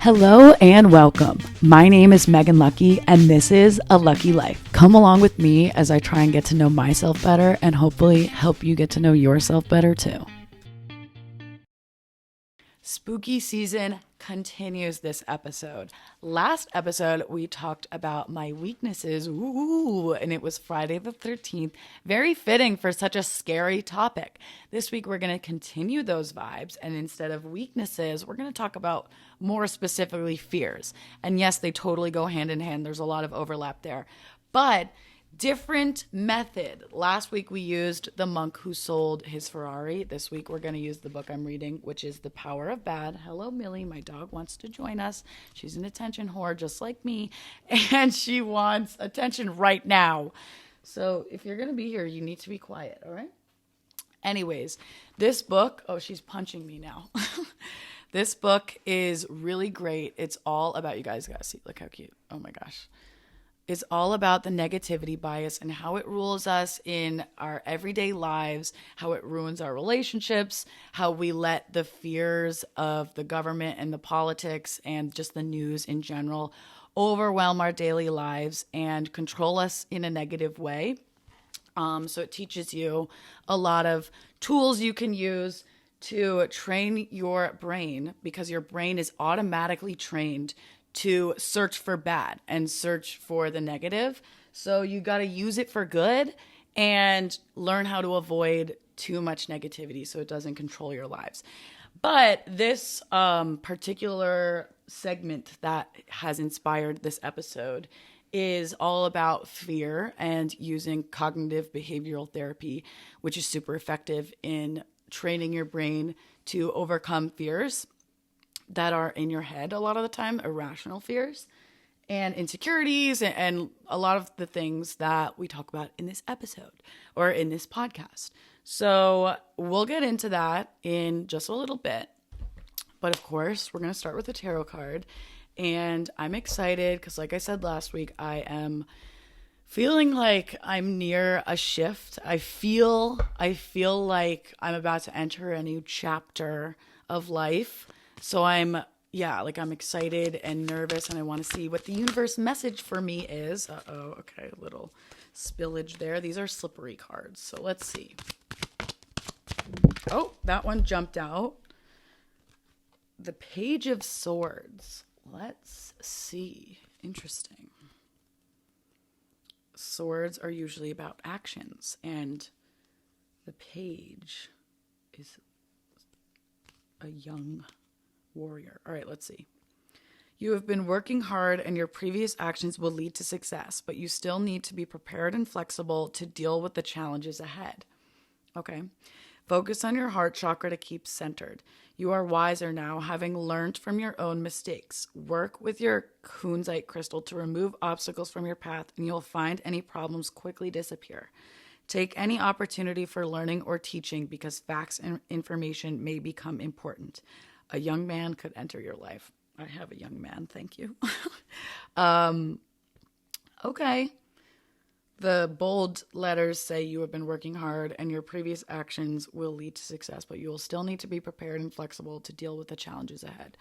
Hello and welcome. My name is Megan Lucky, and this is A Lucky Life. Come along with me as I try and get to know myself better and hopefully help you get to know yourself better too. Spooky season continues this episode. Last episode, we talked about my weaknesses, and it was Friday the 13th. Very fitting for such a scary topic. This week, we're going to continue those vibes, and instead of weaknesses, we're going to talk about more specifically fears. And yes, they totally go hand in hand. There's a lot of overlap there. But different method. Last week we used The Monk Who Sold His Ferrari. This week we're going to use the book I'm reading, which is The Power of Bad. Hello, Millie. My dog wants to join us. She's an attention whore just like me, and she wants attention right now. So if you're going to be here, you need to be quiet, all right? Anyways, this book, she's punching me now. This book is really great. It's all about, you guys gotta see, look how cute. Oh my gosh. It's all about the negativity bias and how it rules us in our everyday lives, how it ruins our relationships, how we let the fears of the government and the politics and just the news in general overwhelm our daily lives and control us in a negative way. So it teaches you a lot of tools you can use to train your brain, because your brain is automatically trained to search for bad and search for the negative. So you got to use it for good and learn how to avoid too much negativity so it doesn't control your lives. But this particular segment that has inspired this episode is all about fear and using cognitive behavioral therapy, which is super effective in training your brain to overcome fears that are in your head a lot of the time, irrational fears and insecurities and a lot of the things that we talk about in this episode or in this podcast. So we'll get into that in just a little bit. But of course, we're going to start with a tarot card. And I'm excited because, like I said last week, I am feeling like I'm near a shift. I feel like I'm about to enter a new chapter of life. So I'm excited and nervous, and I want to see what the universe message for me is. Okay, a little spillage there. These are slippery cards. So let's see. Oh, that one jumped out. The Page of Swords. Let's see. Interesting. Swords are usually about actions, and the page is a young warrior. All right, let's see. You have been working hard and your previous actions will lead to success, but you still need to be prepared and flexible to deal with the challenges ahead. Okay. Focus on your heart chakra to keep centered. You are wiser now, having learned from your own mistakes. Work with your kunzite crystal to remove obstacles from your path, and you'll find any problems quickly disappear. Take any opportunity for learning or teaching because facts and information may become important. A young man could enter your life. I have a young man, thank you. Okay. The bold letters say you have been working hard and your previous actions will lead to success, but you will still need to be prepared and flexible to deal with the challenges ahead.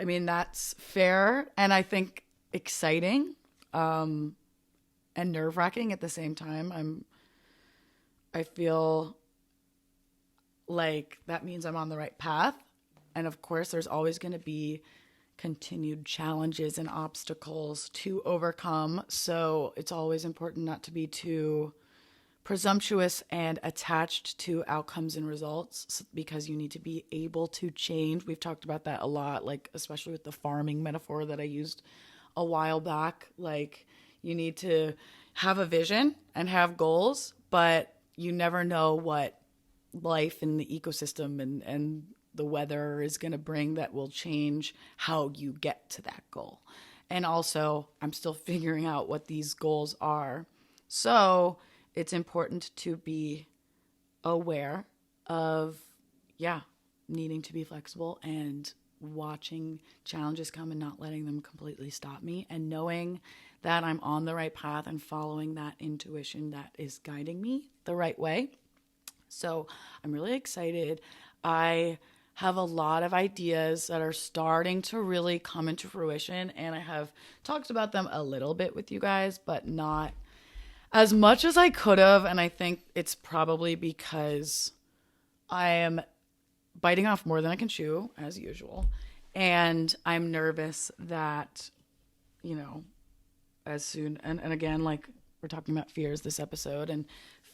I mean, that's fair and I think exciting and nerve-wracking at the same time. I feel like that means I'm on the right path. And of course, there's always going to be continued challenges and obstacles to overcome. So it's always important not to be too presumptuous and attached to outcomes and results, because you need to be able to change. We've talked about that a lot, like especially with the farming metaphor that I used a while back. Like you need to have a vision and have goals, but you never know what life and the ecosystem and the weather is going to bring that will change how you get to that goal. And also, I'm still figuring out what these goals are. So it's important to be aware of, needing to be flexible and watching challenges come and not letting them completely stop me, and knowing that I'm on the right path and following that intuition that is guiding me the right way. So I'm really excited. I have a lot of ideas that are starting to really come into fruition. And I have talked about them a little bit with you guys, but not as much as I could have. And I think it's probably because I am biting off more than I can chew, as usual. And I'm nervous that, you know, as soon, and again, like we're talking about fears this episode, and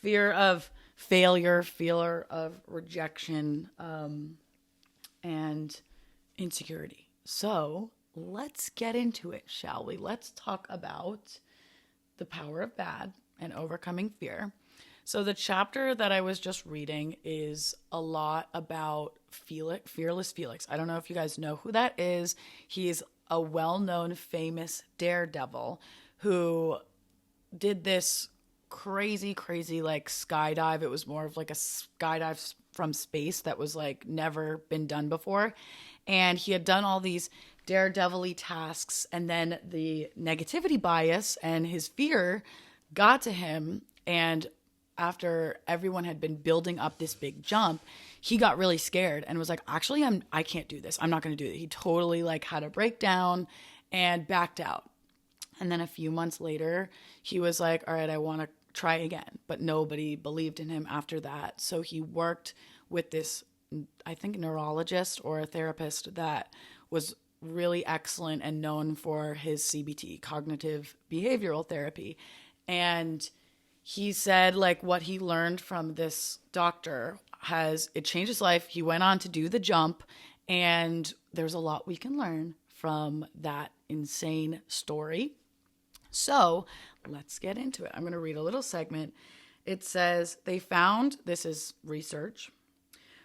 fear of failure, fear of rejection, and insecurity. So let's get into it, shall we? Let's talk about the power of bad and overcoming fear. So the chapter that I was just reading is a lot about Fearless Felix. I don't know if you guys know who that is. He's a well-known, famous daredevil who did this crazy like skydive. It was more of like a skydive from space that was like never been done before. And he had done all these daredevil-y tasks, and then the negativity bias and his fear got to him, and after everyone had been building up this big jump, he got really scared and was like, actually, I can't do this. I'm not going to do it. He totally like had a breakdown and backed out. And then a few months later, he was like, all right, I want to try again. But nobody believed in him after that. So he worked with this, I think, neurologist or a therapist that was really excellent and known for his CBT, cognitive behavioral therapy. And he said like what he learned from this doctor it changed his life. He went on to do the jump, and there's a lot we can learn from that insane story. So let's get into it. I'm going to read a little segment. It says this is research.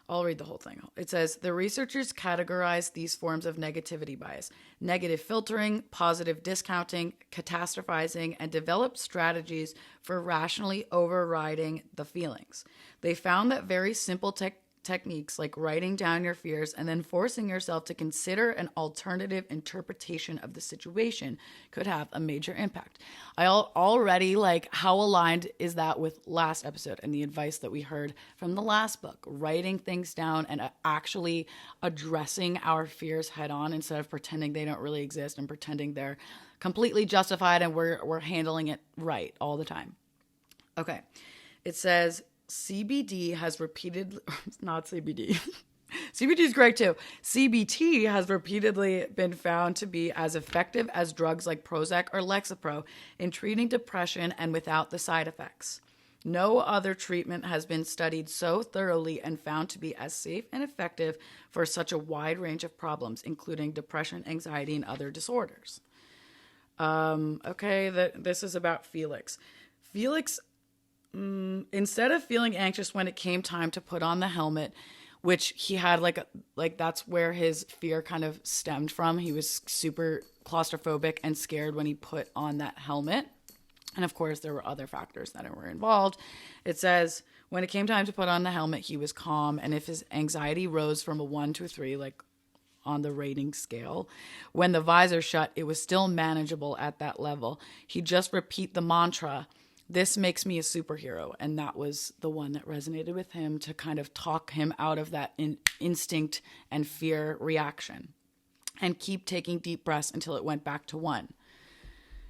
I'll read the whole thing. It says, the researchers categorized these forms of negativity bias, negative filtering, positive discounting, catastrophizing, and developed strategies for rationally overriding the feelings. They found that very simple techniques like writing down your fears and then forcing yourself to consider an alternative interpretation of the situation could have a major impact. I already like, how aligned is that with last episode and the advice that we heard from the last book, writing things down and actually addressing our fears head on instead of pretending they don't really exist and pretending they're completely justified and we're handling it right all the time. Okay. It says, CBD has repeatedly, not CBD, CBD is great too. CBT has repeatedly been found to be as effective as drugs like Prozac or Lexapro in treating depression and without the side effects. No other treatment has been studied so thoroughly and found to be as safe and effective for such a wide range of problems, including depression, anxiety, and other disorders. This is about Felix. Felix, instead of feeling anxious when it came time to put on the helmet, which he had like that's where his fear kind of stemmed from. He was super claustrophobic and scared when he put on that helmet. And of course, there were other factors that were involved. It says, when it came time to put on the helmet, he was calm. And if his anxiety rose from a 1 to a 3, like on the rating scale, when the visor shut, it was still manageable at that level. He'd just repeat the mantra, "This makes me a superhero." And that was the one that resonated with him to kind of talk him out of that instinct and fear reaction. And keep taking deep breaths until it went back to 1.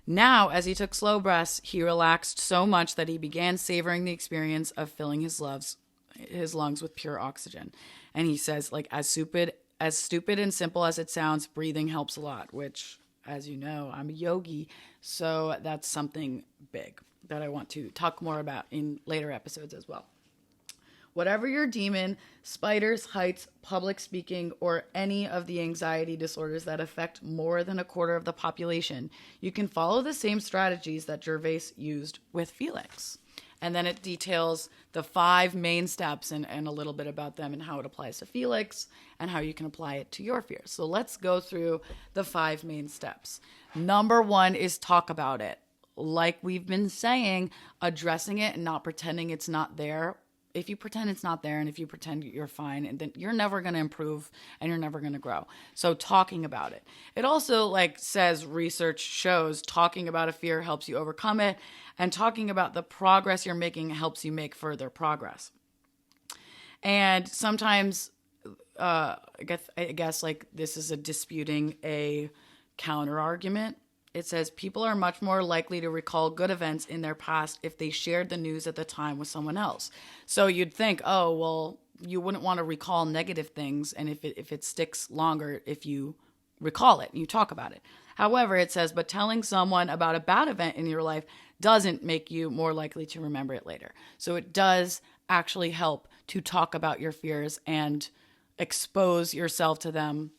Now, as he took slow breaths, he relaxed so much that he began savoring the experience of filling his lungs with pure oxygen. And he says, like, as stupid and simple as it sounds, breathing helps a lot, which, as you know, I'm a yogi, so that's something big that I want to talk more about in later episodes as well. Whatever your demon, spiders, heights, public speaking, or any of the anxiety disorders that affect more than a quarter of the population, you can follow the same strategies that Gervais used with Felix. And then it details the 5 main steps and a little bit about them and how it applies to Felix and how you can apply it to your fears. So let's go through the 5 main steps. Number 1 is talk about it. Like we've been saying, addressing it and not pretending it's not there. If you pretend it's not there and if you pretend you're fine, and then you're never going to improve and you're never going to grow. So talking about it. It also says research shows talking about a fear helps you overcome it, and talking about the progress you're making helps you make further progress. And sometimes I guess like this is a disputing a counter argument. It says people are much more likely to recall good events in their past if they shared the news at the time with someone else. So you'd think, oh, well, you wouldn't want to recall negative things, and if it sticks longer if you recall it and you talk about it. However, it says, but telling someone about a bad event in your life doesn't make you more likely to remember it later. So it does actually help to talk about your fears and expose yourself to them,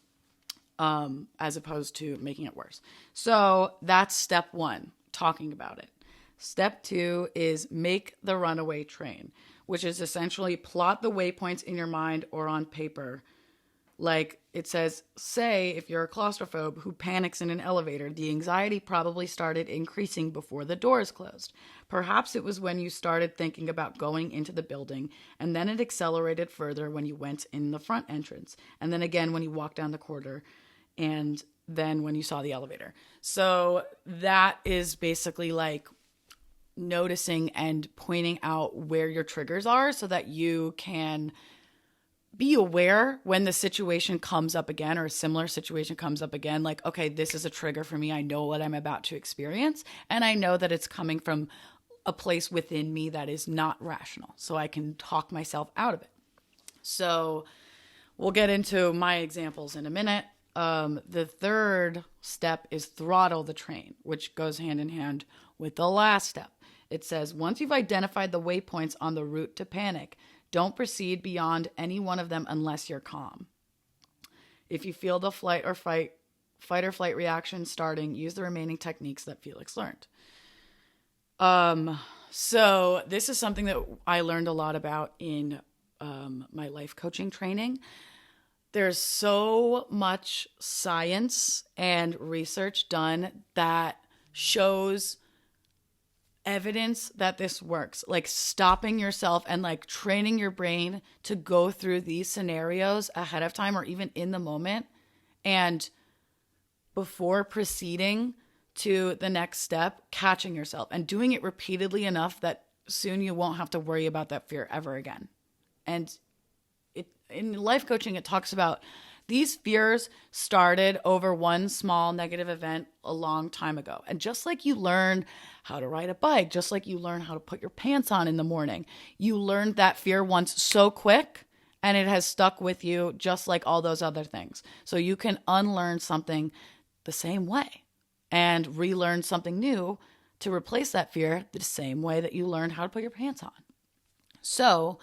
as opposed to making it worse. So that's step one, talking about it. Step two is make the runaway train, which is essentially plot the waypoints in your mind or on paper. Like it says, say if you're a claustrophobe who panics in an elevator, the anxiety probably started increasing before the doors closed. Perhaps it was when you started thinking about going into the building, and then it accelerated further when you went in the front entrance, and then again when you walked down the corridor, and then when you saw the elevator. So that is basically like noticing and pointing out where your triggers are so that you can be aware when the situation comes up again, or a similar situation comes up again, like, okay, this is a trigger for me. I know what I'm about to experience, and I know that it's coming from a place within me that is not rational. So I can talk myself out of it. So we'll get into my examples in a minute. The third step is throttle the train, which goes hand in hand with the last step. It says, once you've identified the waypoints on the route to panic, don't proceed beyond any one of them unless you're calm. If you feel the fight or flight reaction starting, use the remaining techniques that Felix learned. So this is something that I learned a lot about in my life coaching training. There's so much science and research done that shows evidence that this works, like stopping yourself and like training your brain to go through these scenarios ahead of time or even in the moment, and before proceeding to the next step, catching yourself and doing it repeatedly enough that soon you won't have to worry about that fear ever again. And in life coaching, it talks about these fears started over one small negative event a long time ago. And just like you learned how to ride a bike, just like you learned how to put your pants on in the morning, you learned that fear once so quick, and it has stuck with you just like all those other things. So you can unlearn something the same way and relearn something new to replace that fear the same way that you learned how to put your pants on. So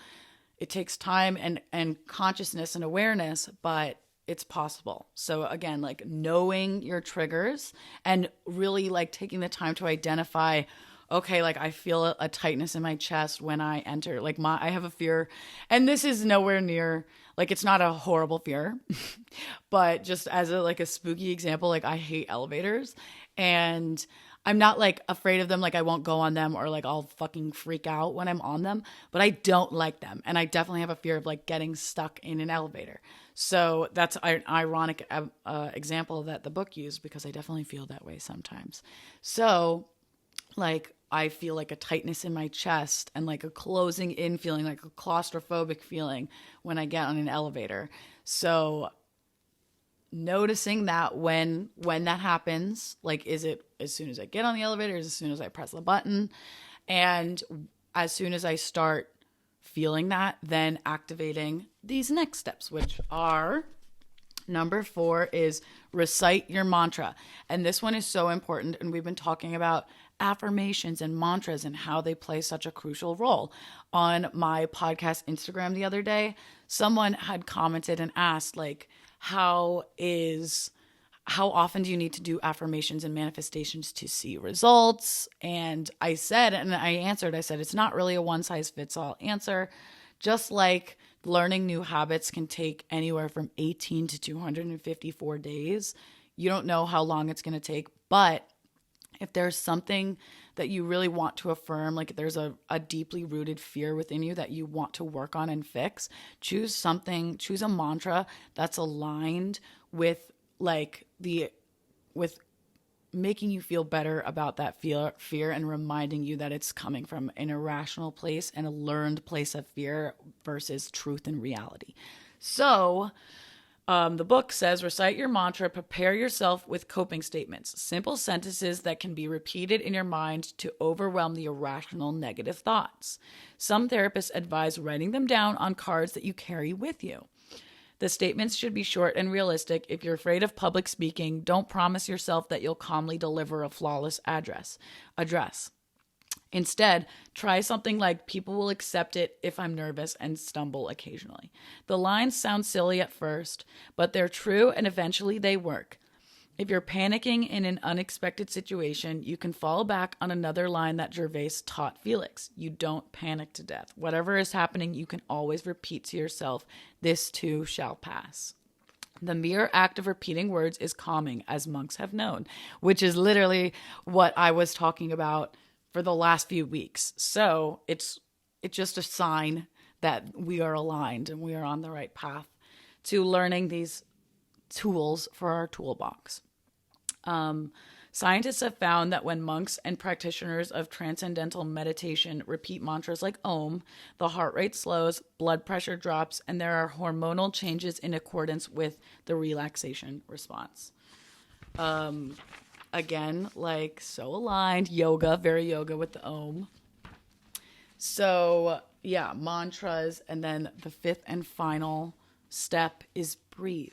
it takes time and consciousness and awareness, but it's possible. So again, like knowing your triggers and really like taking the time to identify, okay, like I feel a tightness in my chest when I enter, like I have a fear, and this is nowhere near, like it's not a horrible fear, but just as a spooky example, like I hate elevators, and I'm not like afraid of them, like I won't go on them or like I'll fucking freak out when I'm on them, but I don't like them. And I definitely have a fear of like getting stuck in an elevator. So that's an ironic example that the book used, because I definitely feel that way sometimes. So like I feel like a tightness in my chest and like a closing in feeling, like a claustrophobic feeling when I get on an elevator. So noticing that when that happens, like, is it as soon as I get on the elevator, is it as soon as I press the button? And as soon as I start feeling that, then activating these next steps, which are number 4 is recite your mantra. And this one is so important. And we've been talking about affirmations and mantras and how they play such a crucial role. On my podcast Instagram the other day, someone had commented and asked, like, how often do you need to do affirmations and manifestations to see results? And I said, and I answered, I said, it's not really a one size fits all answer. Just like learning new habits can take anywhere from 18 to 254 days. You don't know how long it's going to take, but if there's something that you really want to affirm, like there's a deeply rooted fear within you that you want to work on and fix, choose a mantra that's aligned with with making you feel better about that fear and reminding you that it's coming from an irrational place and a learned place of fear versus truth and reality. So the book says, recite your mantra, prepare yourself with coping statements, simple sentences that can be repeated in your mind to overwhelm the irrational negative thoughts. Some therapists advise writing them down on cards that you carry with you. The statements should be short and realistic. If you're afraid of public speaking, don't promise yourself that you'll calmly deliver a flawless address. Instead, try something like, people will accept it if I'm nervous and stumble occasionally. The lines sound silly at first, but they're true and eventually they work. If you're panicking in an unexpected situation, you can fall back on another line that Gervais taught Felix. You don't panic to death. Whatever is happening, you can always repeat to yourself, this too shall pass. The mere act of repeating words is calming, as monks have known, which is literally what I was talking about for the last few weeks. So it's just a sign that we are aligned and we are on the right path to learning these tools for our toolbox. Scientists have found that when monks and practitioners of transcendental meditation repeat mantras like Om, the heart rate slows, blood pressure drops, and there are hormonal changes in accordance with the relaxation response. Again, like so aligned, yoga, very yoga with the Om. So yeah, mantras. And then the fifth and final step is breathe.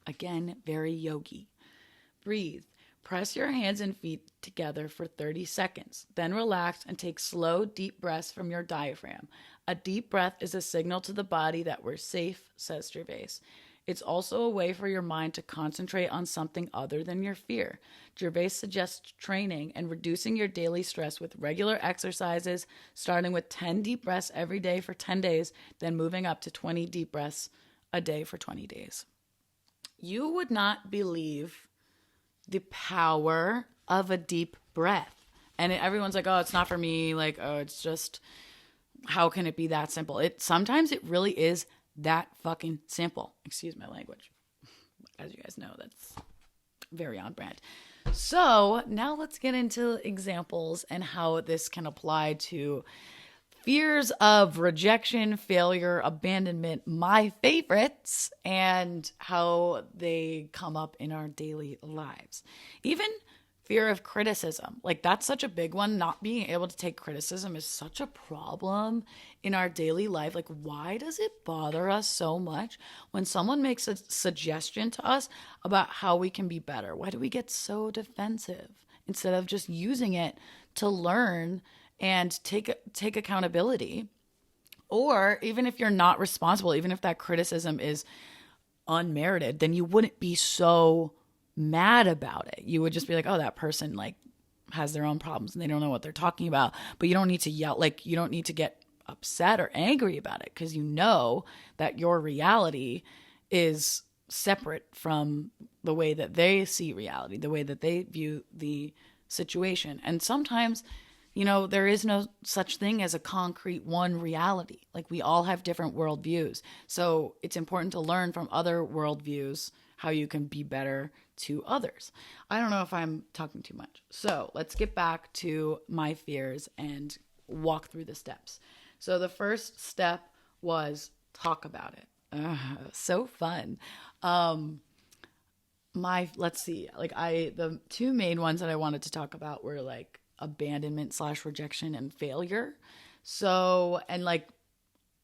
Again, very yogi. Breathe. Press your hands and feet together for 30 seconds. Then relax and take slow, deep breaths from your diaphragm. A deep breath is a signal to the body that we're safe, says Gervais. It's also a way for your mind to concentrate on something other than your fear. Gervais suggests training and reducing your daily stress with regular exercises, starting with 10 deep breaths every day for 10 days, then moving up to 20 deep breaths a day for 20 days. You would not believe the power of a deep breath. And everyone's like, oh, it's not for me. Like, oh, it's just, how can it be that simple? Sometimes it really is that fucking simple. Excuse my language. As you guys know, that's very on brand. So now let's get into examples and how this can apply to fears of rejection, failure, abandonment, my favorites, and how they come up in our daily lives. Even fear of criticism. Like, that's such a big one. Not being able to take criticism is such a problem in our daily life. Like, why does it bother us so much when someone makes a suggestion to us about how we can be better? Why do we get so defensive instead of just using it to learn and take accountability? Or even if you're not responsible, even if that criticism is unmerited, then you wouldn't be so mad about it. You would just be like, oh, that person like has their own problems and they don't know what they're talking about. But you don't need to yell, like you don't need to get upset or angry about it, because you know that your reality is separate from the way that they see reality, the way that they view the situation. And sometimes, you know, there is no such thing as a concrete one reality. Like, we all have different worldviews. So it's important to learn from other worldviews how you can be better to others. I don't know if I'm talking too much. So let's get back to my fears and walk through the steps. So the first step was talk about it. So fun. Let's see, like the two main ones that I wanted to talk about were like abandonment / rejection and failure. So, and like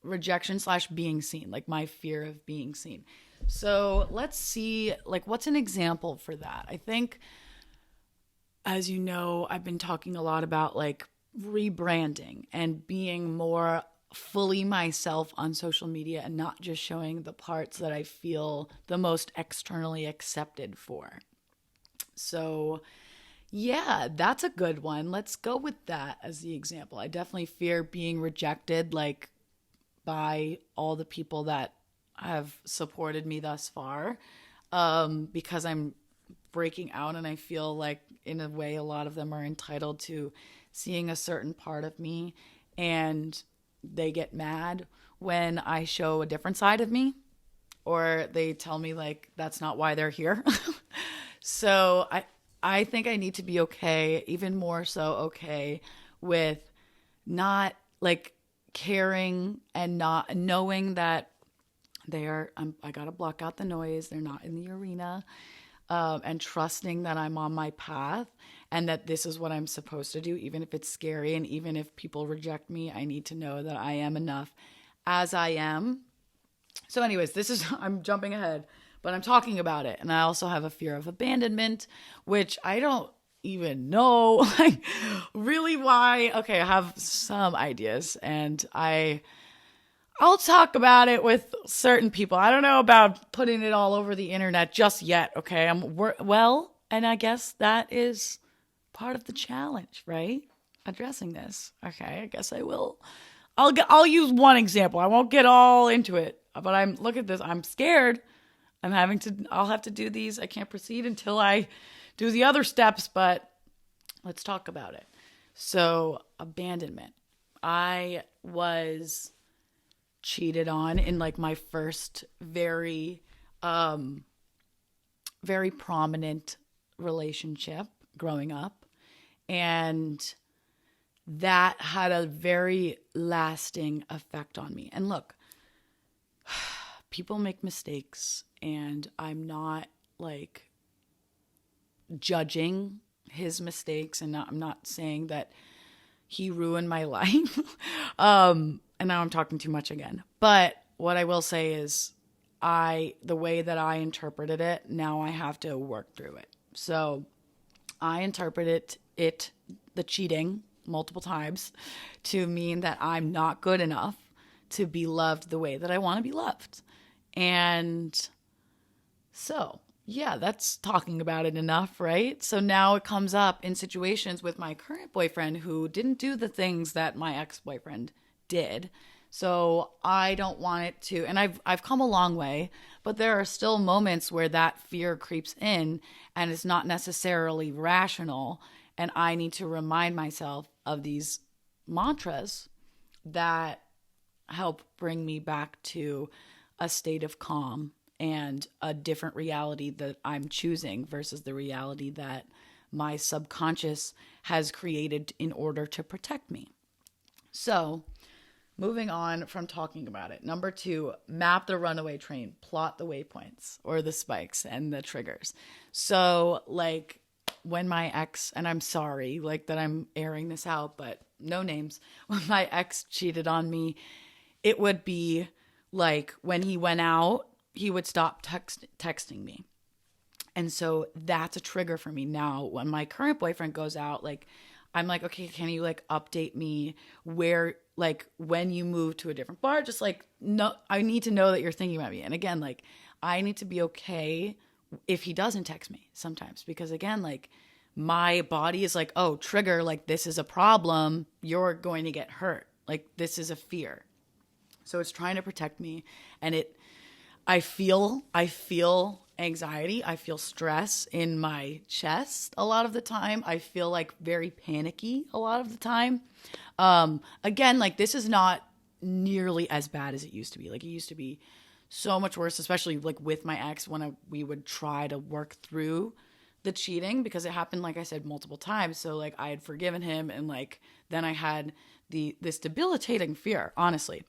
rejection / being seen, like my fear of being seen. So let's see, like, what's an example for that? I think, as you know, I've been talking a lot about like rebranding and being more fully myself on social media and not just showing the parts that I feel the most externally accepted for. So yeah, that's a good one. Let's go with that as the example. I definitely fear being rejected, like by all the people that have supported me thus far, because I'm breaking out and I feel like in a way a lot of them are entitled to seeing a certain part of me, and they get mad when I show a different side of me, or they tell me like that's not why they're here. So I think I need to be okay, even more so okay, with not like caring and not knowing that I got to block out the noise. They're not in the arena. And trusting that I'm on my path and that this is what I'm supposed to do, even if it's scary. And even if people reject me, I need to know that I am enough as I am. So anyways, I'm jumping ahead, but I'm talking about it. And I also have a fear of abandonment, which I don't even know like really why. Okay, I have some ideas and I'll talk about it with certain people. I don't know about putting it all over the internet just yet, okay? And I guess that is part of the challenge, right? Addressing this. Okay, I guess I will. I'll use one example. I won't get all into it, but look at this. I'm scared. I'll have to do these. I can't proceed until I do the other steps, but let's talk about it. So, abandonment. I was cheated on in like my first very prominent relationship growing up, and that had a very lasting effect on me. And look, people make mistakes, and I'm not like judging his mistakes, and I'm not saying that he ruined my life. And now I'm talking too much again. But what I will say is the way that I interpreted it, now I have to work through it. So I interpreted the cheating multiple times to mean that I'm not good enough to be loved the way that I want to be loved. And so, yeah, that's talking about it enough, right? So now it comes up in situations with my current boyfriend who didn't do the things that my ex-boyfriend did. So I don't want it to, and I've come a long way, but there are still moments where that fear creeps in and it's not necessarily rational. And I need to remind myself of these mantras that help bring me back to a state of calm and a different reality that I'm choosing versus the reality that my subconscious has created in order to protect me. So, moving on from talking about it. Number 2, map the runaway train, plot the waypoints or the spikes and the triggers. So like when my ex, and I'm sorry like that I'm airing this out, but no names, when my ex cheated on me, it would be like when he went out, he would stop texting me. And so that's a trigger for me. Now, when my current boyfriend goes out, like I'm like, okay, can you like update me where, like when you move to a different bar, just like, no, I need to know that you're thinking about me. And again, like I need to be okay if he doesn't text me sometimes, because again, like my body is like, oh, trigger, like this is a problem. You're going to get hurt. Like this is a fear. So it's trying to protect me. And I feel anxiety. I feel stress in my chest a lot of the time. I feel like very panicky a lot of the time. Again, like this is not nearly as bad as it used to be. Like it used to be so much worse, especially like with my ex when we would try to work through the cheating, because it happened, like I said, multiple times. So like I had forgiven him, and like then I had this debilitating fear, honestly.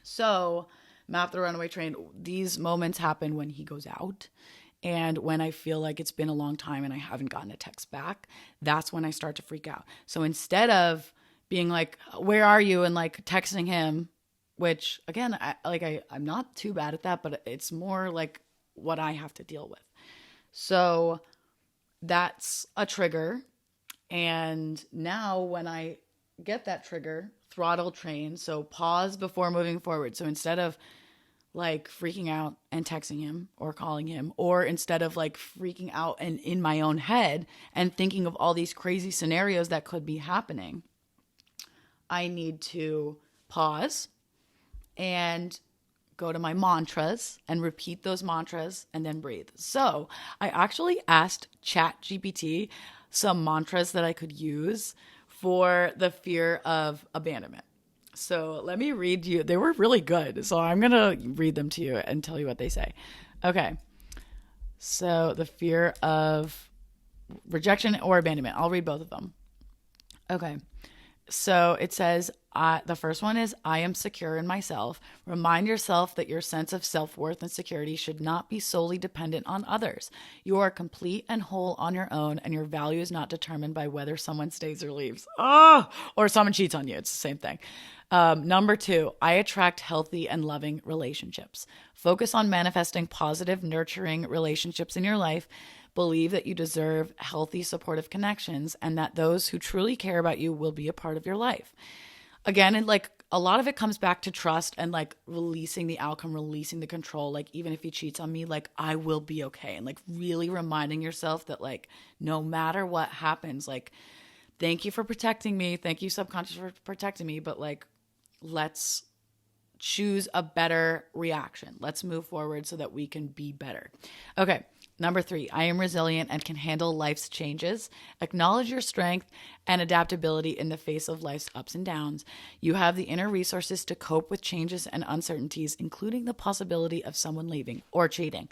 So map the runaway train. These moments happen when he goes out. And when I feel like it's been a long time and I haven't gotten a text back, that's when I start to freak out. So instead of being like, where are you? And like texting him, which again, I'm not too bad at that, but it's more like what I have to deal with. So that's a trigger. And now when I get that trigger, throttle train. So pause before moving forward. So instead of like freaking out and texting him or calling him, or instead of like freaking out and in my own head and thinking of all these crazy scenarios that could be happening, I need to pause and go to my mantras and repeat those mantras and then breathe. So I actually asked ChatGPT some mantras that I could use for the fear of abandonment. So let me read you. They were really good. So I'm going to read them to you and tell you what they say. Okay. So the fear of rejection or abandonment. I'll read both of them. Okay. So it says, the first one is, I am secure in myself. Remind yourself that your sense of self-worth and security should not be solely dependent on others. You are complete and whole on your own, and your value is not determined by whether someone stays or leaves. Oh, or someone cheats on you. It's the same thing. Number 2, I attract healthy and loving relationships. Focus on manifesting positive, nurturing relationships in your life. Believe that you deserve healthy, supportive connections, and that those who truly care about you will be a part of your life. Again, and like a lot of it comes back to trust and like releasing the outcome, releasing the control. Like, even if he cheats on me, like, I will be okay. And like really reminding yourself that like, no matter what happens, like, thank you for protecting me. Thank you, subconscious, for protecting me. But like, let's choose a better reaction. Let's move forward so that we can be better. Okay. Number 3, I am resilient and can handle life's changes. Acknowledge your strength and adaptability in the face of life's ups and downs. You have the inner resources to cope with changes and uncertainties, including the possibility of someone leaving or cheating.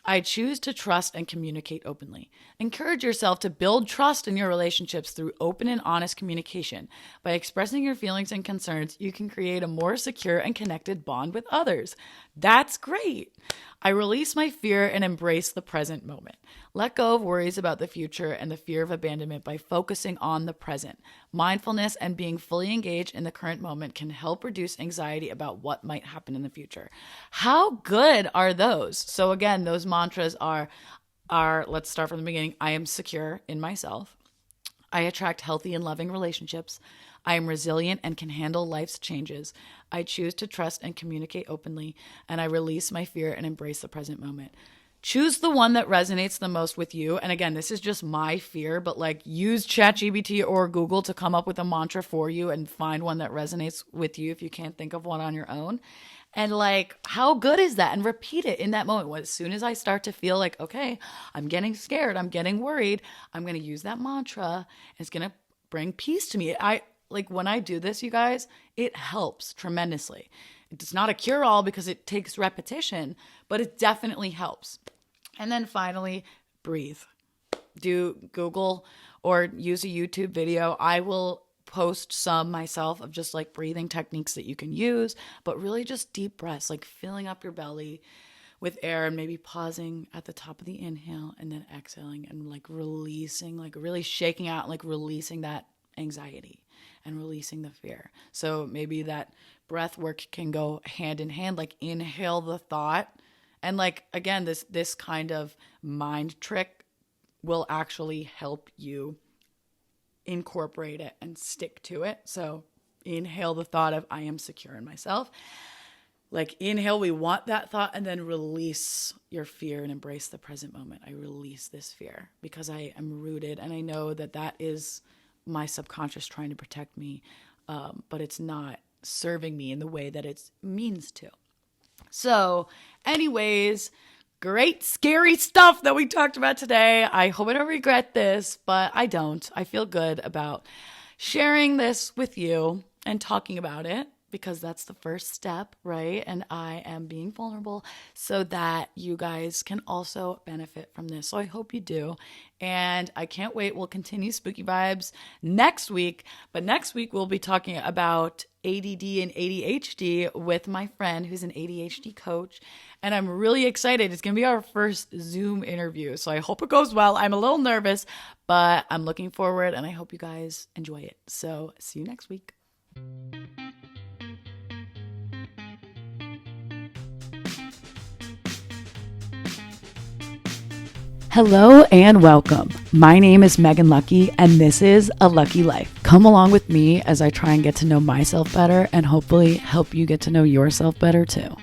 I choose to trust and communicate openly. Encourage yourself to build trust in your relationships through open and honest communication. By expressing your feelings and concerns, you can create a more secure and connected bond with others. That's great. I release my fear and embrace the present moment. Let go of worries about the future and the fear of abandonment by focusing on the present. Mindfulness and being fully engaged in the current moment can help reduce anxiety about what might happen in the future. How good are those? So again, those mantras are let's start from the beginning. I am secure in myself. I attract healthy and loving relationships. I am resilient and can handle life's changes. I choose to trust and communicate openly, and I release my fear and embrace the present moment. Choose the one that resonates the most with you. And again, this is just my fear, but like, use ChatGPT or Google to come up with a mantra for you and find one that resonates with you if you can't think of one on your own. And like, how good is that? And repeat it in that moment. As soon as I start to feel like, okay, I'm getting scared, I'm getting worried, I'm going to use that mantra, and it's going to bring peace to me. Like, when I do this, you guys, it helps tremendously. It's not a cure-all because it takes repetition, but it definitely helps. And then finally, breathe. Do Google or use a YouTube video. I will post some myself of just like breathing techniques that you can use, but really just deep breaths, like filling up your belly with air and maybe pausing at the top of the inhale and then exhaling and like releasing, like really shaking out, like releasing that anxiety and releasing the fear. So maybe that breath work can go hand in hand, like inhale the thought. And like, again, this kind of mind trick will actually help you incorporate it and stick to it. So inhale the thought of I am secure in myself. Like, inhale, we want that thought, and then release your fear and embrace the present moment. I release this fear because I am rooted, and I know that that is my subconscious trying to protect me, but it's not serving me in the way that it means to. So anyways, great scary stuff that we talked about today. I hope I don't regret this, but I don't. I feel good about sharing this with you and talking about it, because that's the first step, right? And I am being vulnerable so that you guys can also benefit from this. So I hope you do. And I can't wait. We'll continue Spooky Vibes next week. But next week, we'll be talking about ADD and ADHD with my friend who's an ADHD coach. And I'm really excited. It's going to be our first Zoom interview. So I hope it goes well. I'm a little nervous, but I'm looking forward, and I hope you guys enjoy it. So see you next week. Hello and welcome. My name is Megan Lucky, and this is A Lucky Life. Come along with me as I try and get to know myself better and hopefully help you get to know yourself better too.